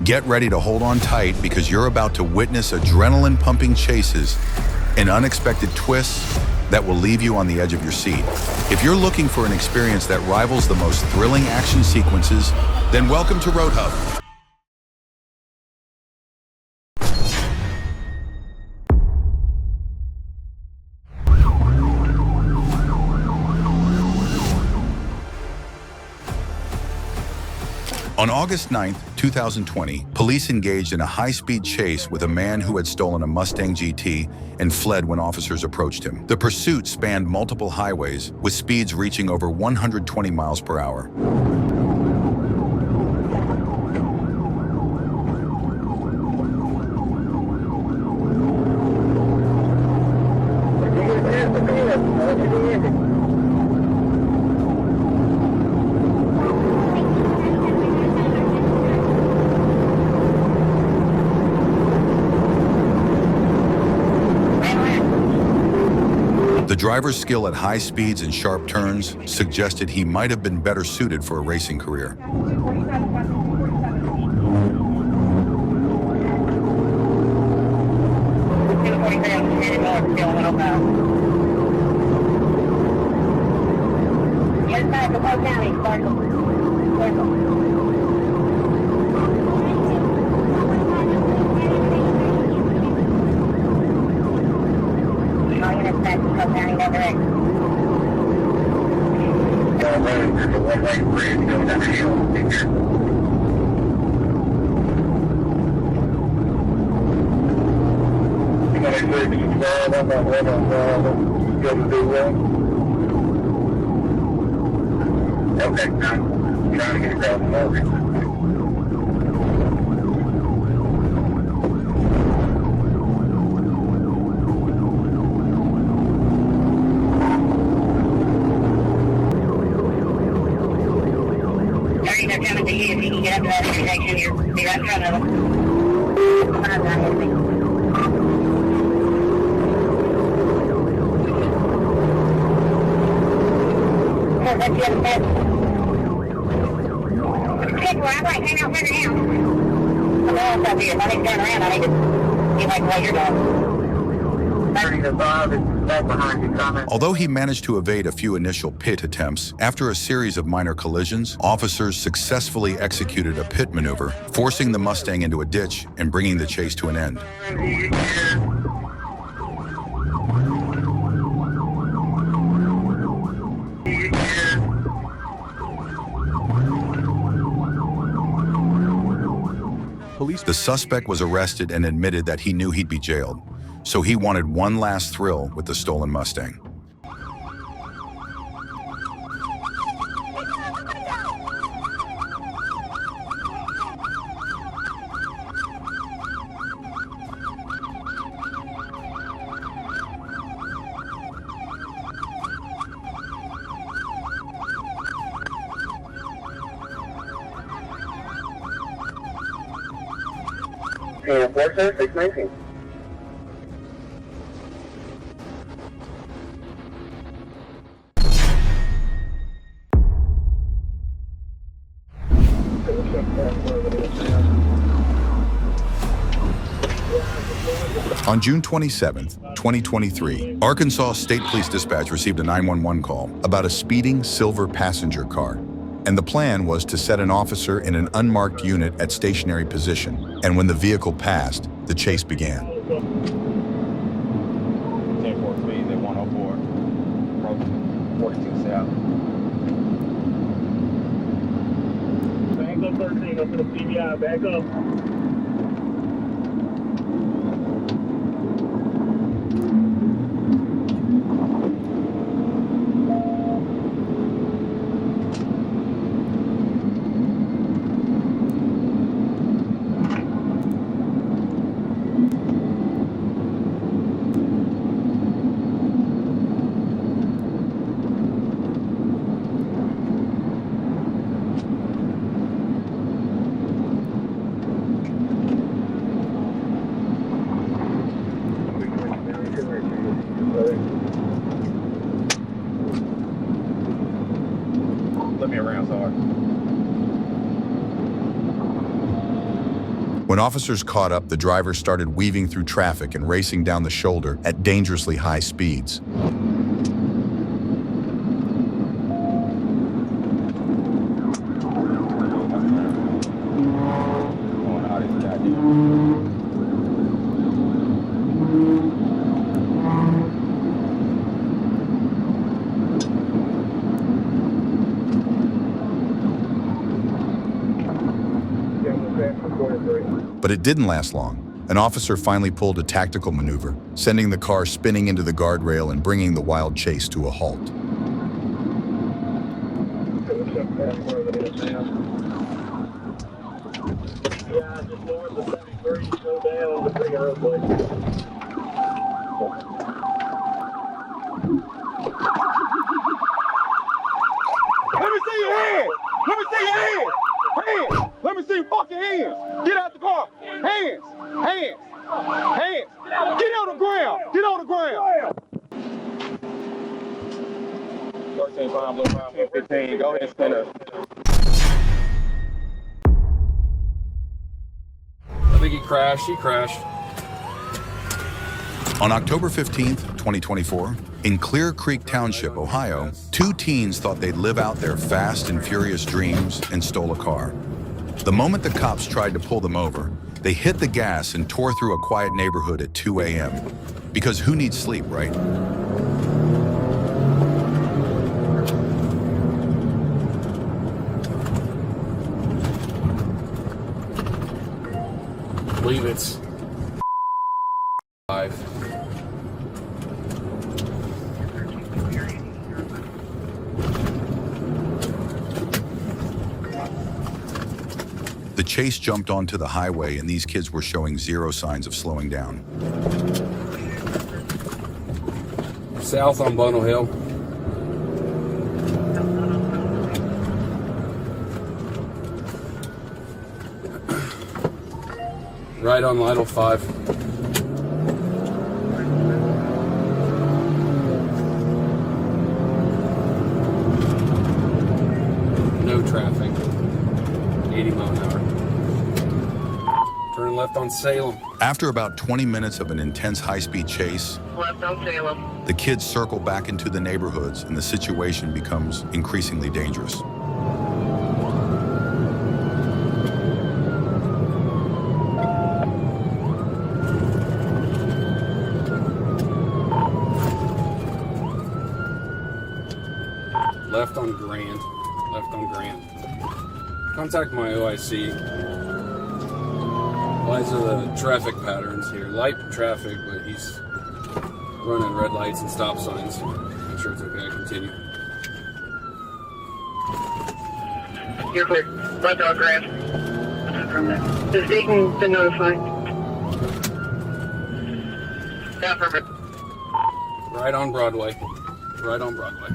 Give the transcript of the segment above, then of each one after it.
Get ready to hold on tight because you're about to witness adrenaline-pumping chases and unexpected twists that will leave you on the edge of your seat. If you're looking for an experience that rivals the most thrilling action sequences, then welcome to Road Hub. On August 9, 2020, police engaged in a high-speed chase with a man who had stolen a Mustang GT and fled when officers approached him. The pursuit spanned multiple highways, with speeds reaching over 120 miles per hour. The driver's skill at high speeds and sharp turns suggested he might have been better suited for a racing career. Okay, I'm trying to get across the road. They're coming to you. If you can get up to that intersection, you'll be right in front of them. Come on, down here. That's the other side. Kids, where I'm like, hang out further down. I'm all up here. If I need to turn around, I need to be like what you're doing. Although he managed to evade a few initial pit attempts, after a series of minor collisions, officers successfully executed a pit maneuver, forcing the Mustang into a ditch and bringing the chase to an end. The suspect was arrested and admitted that he knew he'd be jailed, so he wanted one last thrill with the stolen Mustang. And 47619. On June 27, 2023, Arkansas State Police Dispatch received a 911 call about a speeding silver passenger car. And the plan was to set an officer in an unmarked unit at stationary position. And when the vehicle passed, the chase began. 10-4 speed at 104, approaching 42 south. Back up 13, up to the CBI, back up. When officers caught up, the driver started weaving through traffic and racing down the shoulder at dangerously high speeds. But it didn't last long. An officer finally pulled a tactical maneuver, sending the car spinning into the guardrail and bringing the wild chase to a halt. Yeah, just north of 73, slow down to bring it real quick. Let me see your hands! Let me see your hands! Hands! Let me see your fucking hands! Get out the car! Hands! Hands! Hands! Get on the ground! Get on the ground! 13, 5, blue, 10, 15. Go ahead and stand up. I think he crashed. He crashed. On October 15th, 2024, in Clear Creek Township, Ohio, two teens thought they'd live out their fast and furious dreams and stole a car. The moment the cops tried to pull them over, they hit the gas and tore through a quiet neighborhood at 2 a.m. Because who needs sleep, right? I believe it's 5. The chase jumped onto the highway and these kids were showing zero signs of slowing down. South on Bunnell Hill. Right on Lytle 5. No traffic. 80 mile an hour. Turn left on Salem. After about 20 minutes of an intense high-speed chase, Left on Salem. the kids circle back into the neighborhoods and the situation becomes increasingly dangerous. Left on Grand. Left on Grand. Contact my OIC. These are the traffic patterns here. Light traffic, but he's running red lights and stop signs. Make sure it's okay. Continue. You're clear. Left on Grand. Has Dayton been notified? Yeah, perfect. Right on Broadway. Right on Broadway.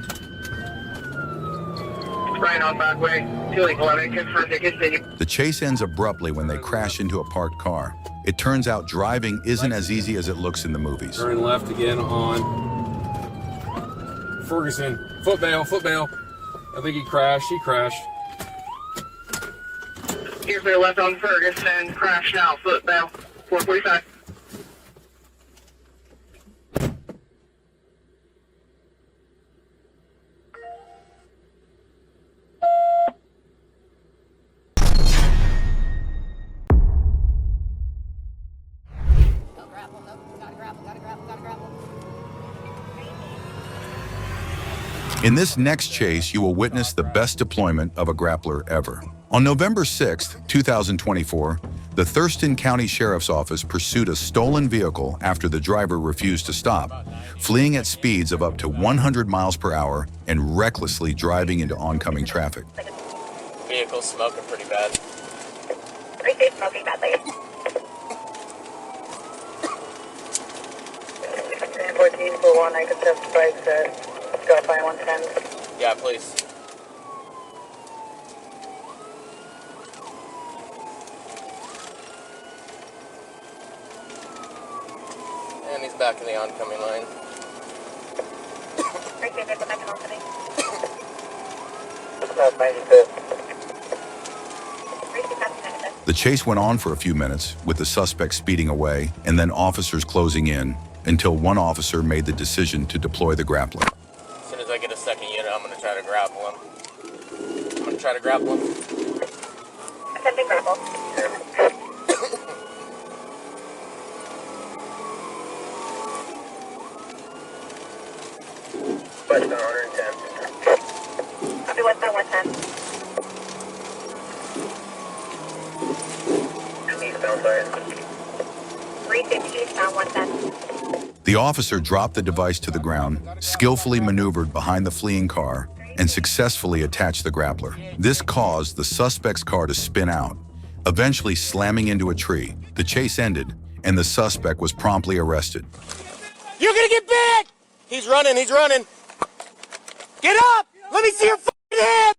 Right on Broadway. 211, confirm to continue. The chase ends abruptly when they crash into a parked car. It turns out driving isn't as easy as it looks in the movies. Turn left again on Ferguson. Foot bail, foot bail. I think he crashed. He crashed. You're clear. Left on Ferguson. Crash now. Foot bail. 445. In this next chase, you will witness the best deployment of a grappler ever. On November 6, 2024, the Thurston County Sheriff's Office pursued a stolen vehicle after the driver refused to stop, fleeing at speeds of up to 100 miles per hour and recklessly driving into oncoming traffic. Vehicle's smoking pretty bad. Appreciate smoking badly. 1441, I could testify that got by 110. Yeah, please. And he's back in the oncoming line. Appreciate it, but my company. South 95th. The chase went on for a few minutes, with the suspect speeding away and then officers closing in, until one officer made the decision to deploy the grappler. As soon as I get a second unit, I'm going to try to grapple him. I'm going to try to grapple him. Attempting grapple. Western 110. Copy Western 110. Eastbound, sorry. 350 eastbound 110. The officer dropped the device to the ground, skillfully maneuvered behind the fleeing car, and successfully attached the grappler. This caused the suspect's car to spin out, eventually slamming into a tree. The chase ended, and the suspect was promptly arrested. You're going to get back! He's running, he's running. Get up! Let me see your f***ing hand!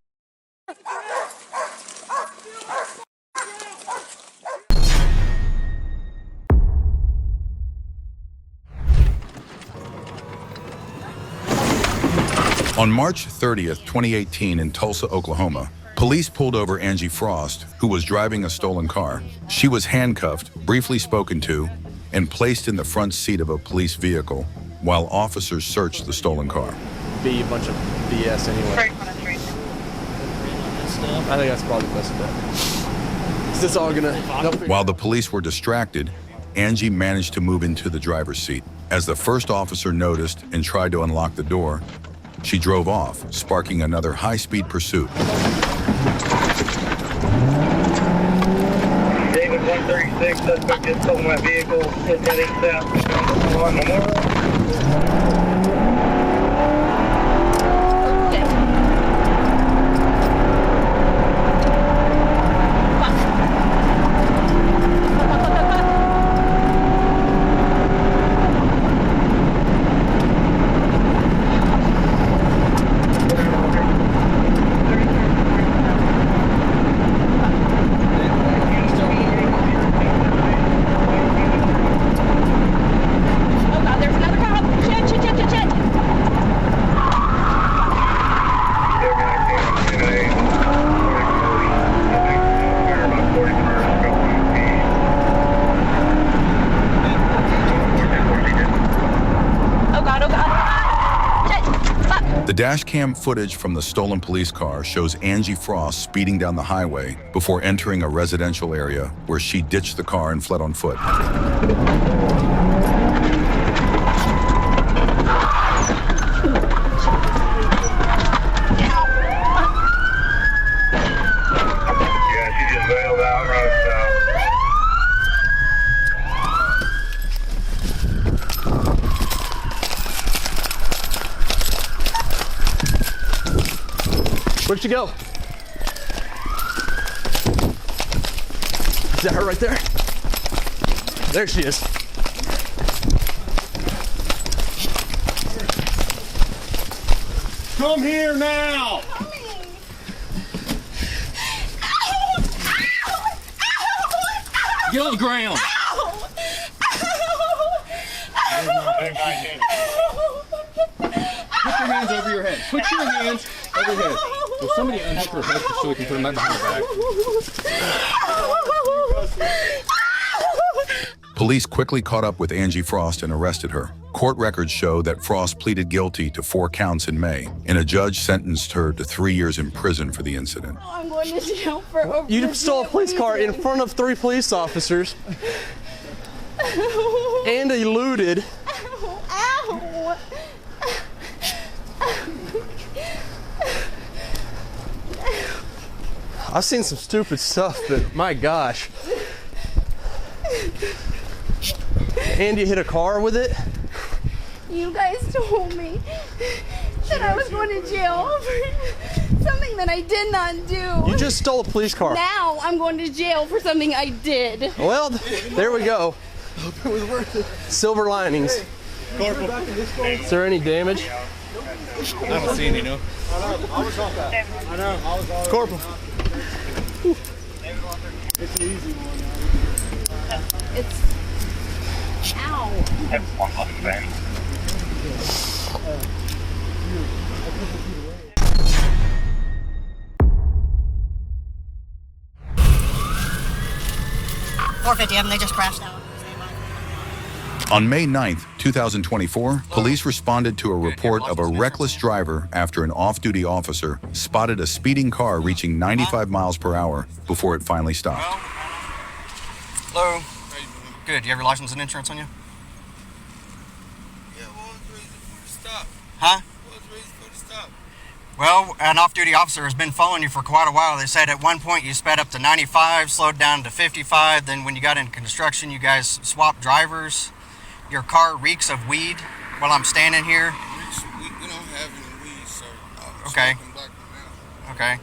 On March 30th, 2018 in Tulsa, Oklahoma, police pulled over Angie Frost, who was driving a stolen car. She was handcuffed, briefly spoken to, and placed in the front seat of a police vehicle while officers searched the stolen car. Be a bunch of BS anyway. I think that's probably the best bet. Is this all gonna... While the police were distracted, Angie managed to move into the driver's seat. As the first officer noticed and tried to unlock the door, she drove off, sparking another high-speed pursuit. David 136, suspect just stole my vehicle, is heading south on Memorial. The dashcam footage from the stolen police car shows Angie Frost speeding down the highway before entering a residential area where she ditched the car and fled on foot. Yeah, she just bailed out right now. Where'd she go? Is that her right there? There she is. Come here now! Get on the ground. Put your hands over your head. Put your hands over your head. Will somebody unhook her hook so we can put them back behind her back? Police quickly caught up with Angie Frost and arrested her. Court records show that Frost pleaded guilty to 4 counts in May, and a judge sentenced her to 3 years in prison for the incident. I'm going to jail for over. You stole a police car in front of 3 police officers and eluded. Ow! I've seen some stupid stuff, but my gosh. And you hit a car with it? You guys told me that I was going to jail for something that I did not do. You just stole a police car. Now I'm going to jail for something I did. Well, there we go. Hope it was worth it. Silver linings. Is there any damage? I don't see any, no. I know. Corporal. It's an easy one. It's... Ow. That's one less thing. 450 of them, they just crashed out. On May 9th, 2024, police responded to a report of a reckless driver after an off-duty officer spotted a speeding car reaching 95 miles per hour before it finally stopped. Hello. Good. Do you have your license and insurance on you? Yeah, what was the reason for the stop? Huh? What was the reason for the stop? Well, an off-duty officer has been following you for quite a while. They said at one point you sped up to 95, slowed down to 55. Then when you got into construction, you guys swapped drivers. Your car reeks of weed while I'm standing here. We don't have any weed, sir. Okay. Okay.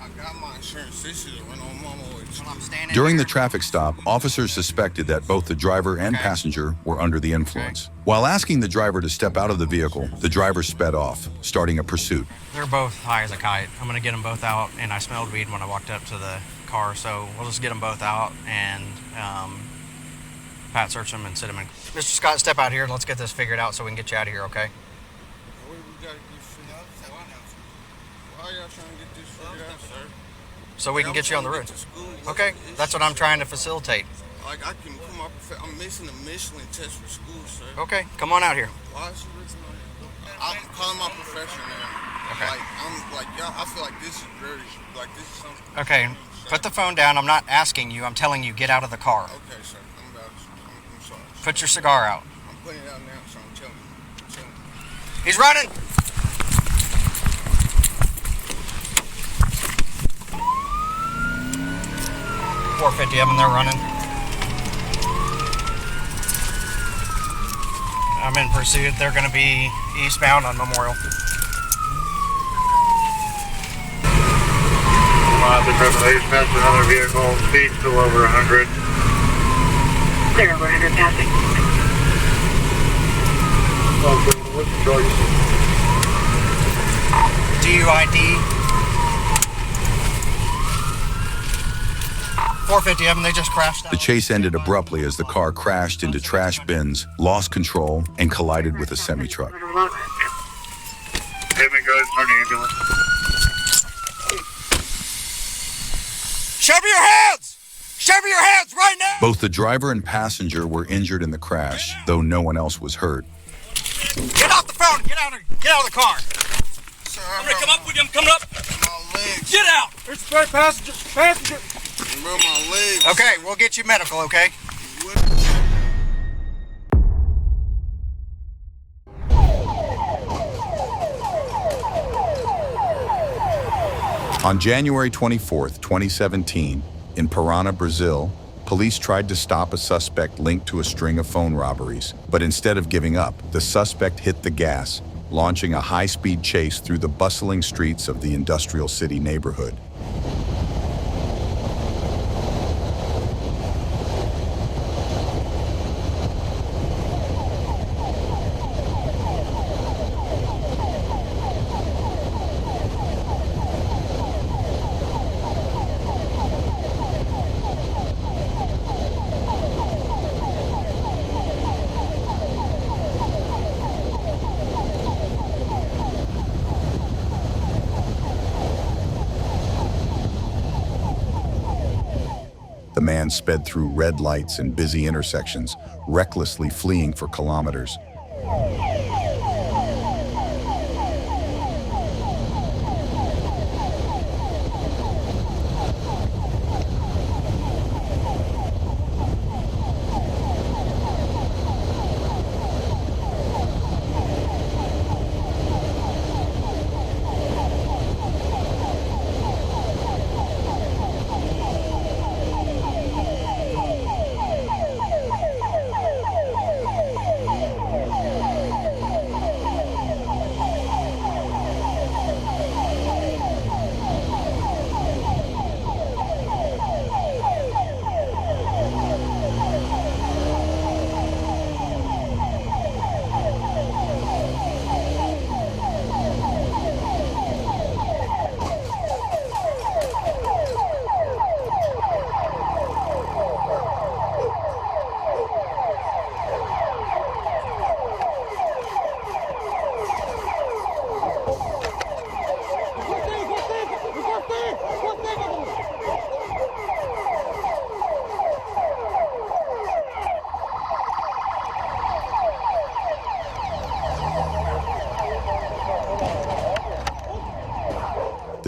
I got my insurance. This is when I'm on my way. During the traffic stop, officers suspected that both the driver and passenger were under the influence. While asking the driver to step out of the vehicle, the driver sped off, starting a pursuit. They're both high as a kite. I'm going to get them both out, and I smelled weed when I walked up to the car, so we'll just get them both out and pat search them and sit them in. Mr. Scott, step out here and let's get this figured out so we can get you out of here, okay? Why are y'all trying to get this figured out, sir? So we can get you on the road. Okay, that's what I'm trying to facilitate. Like, I can put my I'm missing a Michelin test for school, sir. Okay, come on out here. Why is she listening? I'm calling my profession now. Okay. Like, I'm like, y'all, I feel like this is dirty. Like, this is something. Okay, put the phone down. I'm not asking you. I'm telling you, get out of the car. Okay, sir. I'm sorry. Put your cigar out. I'm putting it out now, so I'm telling you. He's running. $450 of them, they're running. I'm in pursuit. They're going to be eastbound on Memorial. The triple A's passed another vehicle, speed still over 100. Clear over 100 passing. What's the choice? DUID. 450 of them, they just crashed out. The chase ended abruptly as the car crashed into trash bins, lost control, and collided with a semi-truck. Payment goes, turn the ambulance. Show me your hands! Show me your hands right now! Both the driver and passenger were injured in the crash, though no one else was hurt. Get off the phone! Get out of the car! Sir, I'm gonna come up with you. I'm coming up. My legs. Get out! It's the passenger. Bro, my legs. Okay, we'll get you medical, okay? On January 24th, 2017, in Parana, Brazil, police tried to stop a suspect linked to a string of phone robberies. But instead of giving up, the suspect hit the gas, launching a high-speed chase through the bustling streets of the industrial city neighborhood. The man sped through red lights and busy intersections, recklessly fleeing for kilometers.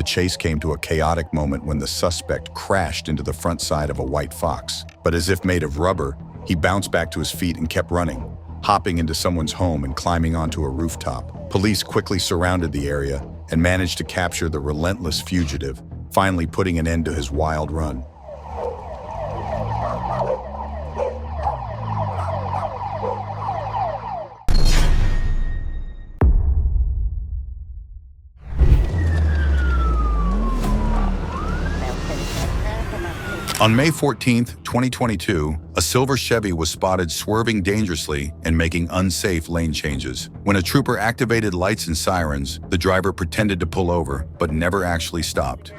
chase came to a chaotic moment when the suspect crashed into the front side of a white Fox. But as if made of rubber, he bounced back to his feet and kept running, hopping into someone's home and climbing onto a rooftop. Police quickly surrounded the area and managed to capture the relentless fugitive, finally putting an end to his wild run. On May 14, 2022, a silver Chevy was spotted swerving dangerously and making unsafe lane changes. When a trooper activated lights and sirens, the driver pretended to pull over, but never actually stopped.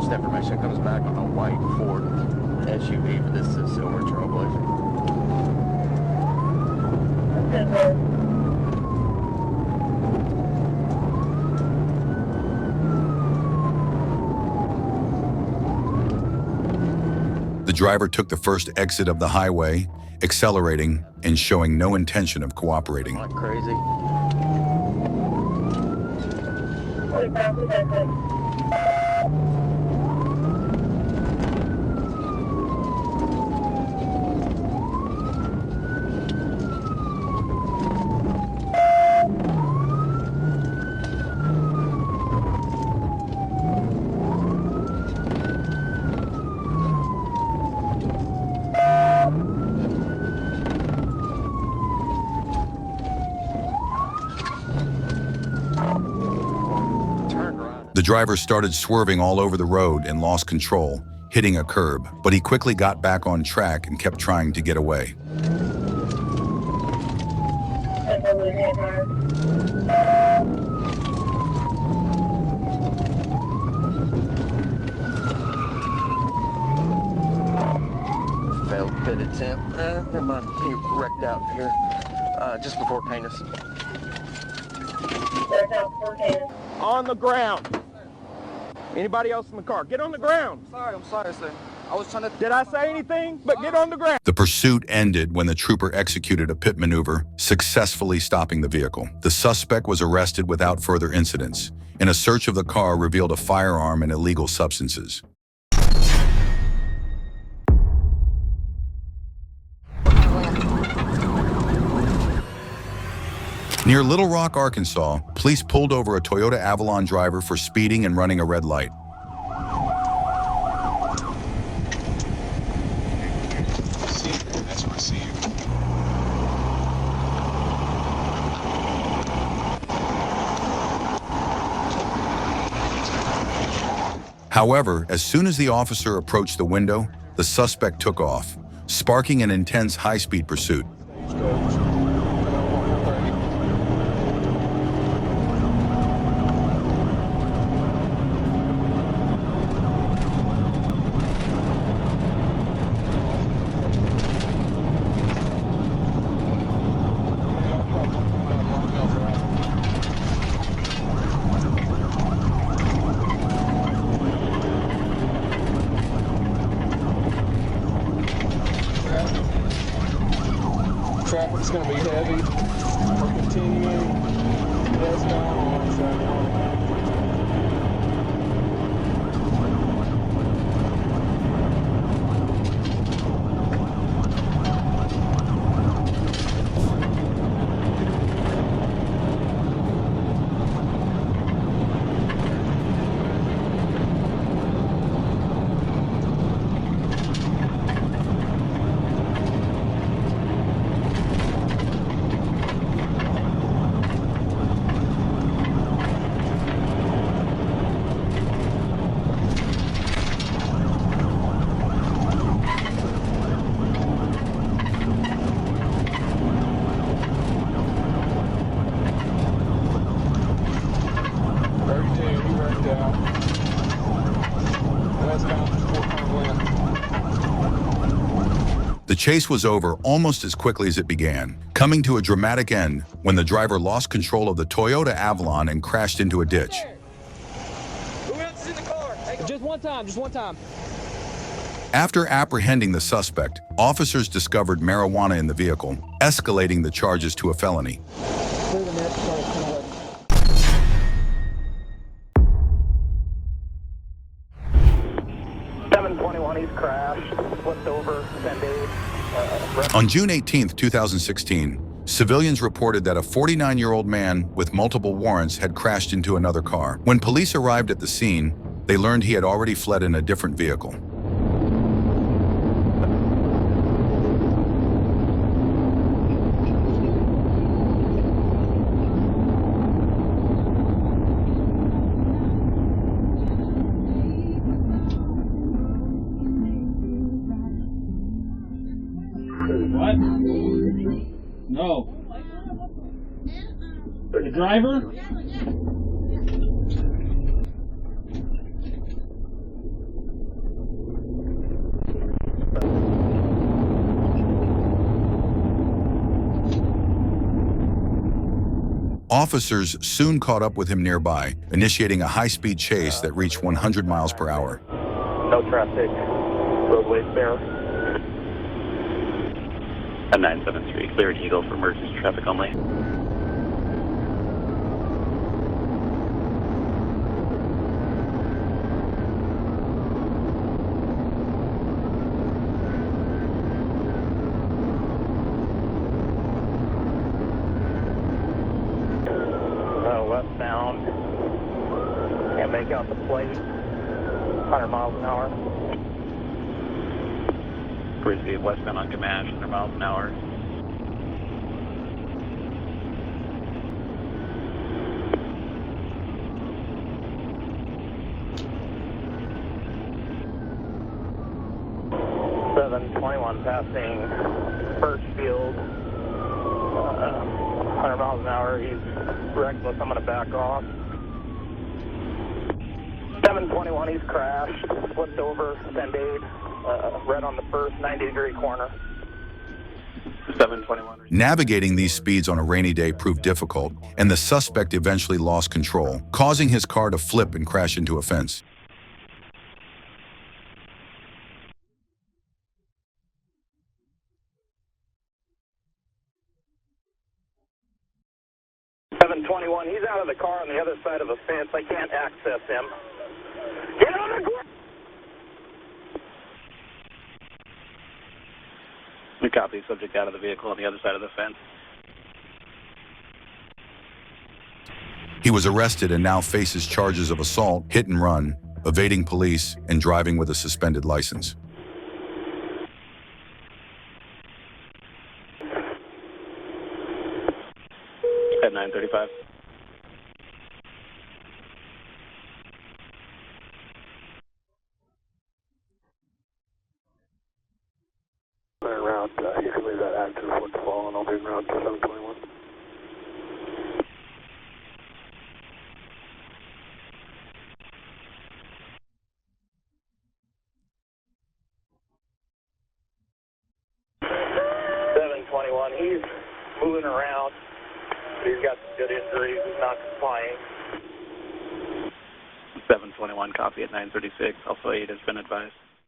Information comes back on a white Ford SUV, but this is a silver Trailblazer. The driver took the first exit of the highway, accelerating and showing no intention of cooperating. Like crazy. The driver started swerving all over the road and lost control, hitting a curb, but he quickly got back on track and kept trying to get away. Failed pit attempt. Never mind, he wrecked out here just before Canis. On the ground. Anybody else in the car? Get on the ground. I'm sorry, sir. I was trying to... Did I say anything? But get on the ground. The pursuit ended when the trooper executed a pit maneuver, successfully stopping the vehicle. The suspect was arrested without further incidents, and a search of the car revealed a firearm and illegal substances. Near Little Rock, Arkansas, police pulled over a Toyota Avalon driver for speeding and running a red light. However, as soon as the officer approached the window, the suspect took off, sparking an intense high-speed pursuit. Traffic's going to be heavy. We're continuing. Westbound on chase was over almost as quickly as it began, coming to a dramatic end when the driver lost control of the Toyota Avalon and crashed into a ditch. Who else is in the car? Just one time. After apprehending the suspect, officers discovered marijuana in the vehicle, escalating the charges to a felony. 721, he's crashed, flipped over, 10-8. On June 18, 2016, civilians reported that a 49-year-old man with multiple warrants had crashed into another car. When police arrived at the scene, they learned he had already fled in a different vehicle. What? No. The driver? Officers soon caught up with him nearby, initiating a high-speed chase that reached 100 miles per hour. No traffic, roadway spare. A 973, cleared Eagle for emergency traffic only. Westbound. Can't make out the plate. 100 miles an hour. Cruise speed westbound on Gamache, 100 miles an hour. Passing Birchfield, 100 miles an hour. He's reckless. I'm going to back off. 721, he's crashed, flipped over, 10-8, right on the first 90-degree corner. 721. Navigating these speeds on a rainy day proved difficult, and the suspect eventually lost control, causing his car to flip and crash into a fence. He's out of the car on the other side of a fence. I can't access him. Get on the ground! We copy. Subject out of the vehicle on the other side of the fence. He was arrested and now faces charges of assault, hit and run, evading police, and driving with a suspended license. At 935. Around, you can leave that active what's falling. I'll be around 721. He's moving around. He's got some good injuries. He's not complying. 721, copy at 936. Also 8 has been advised.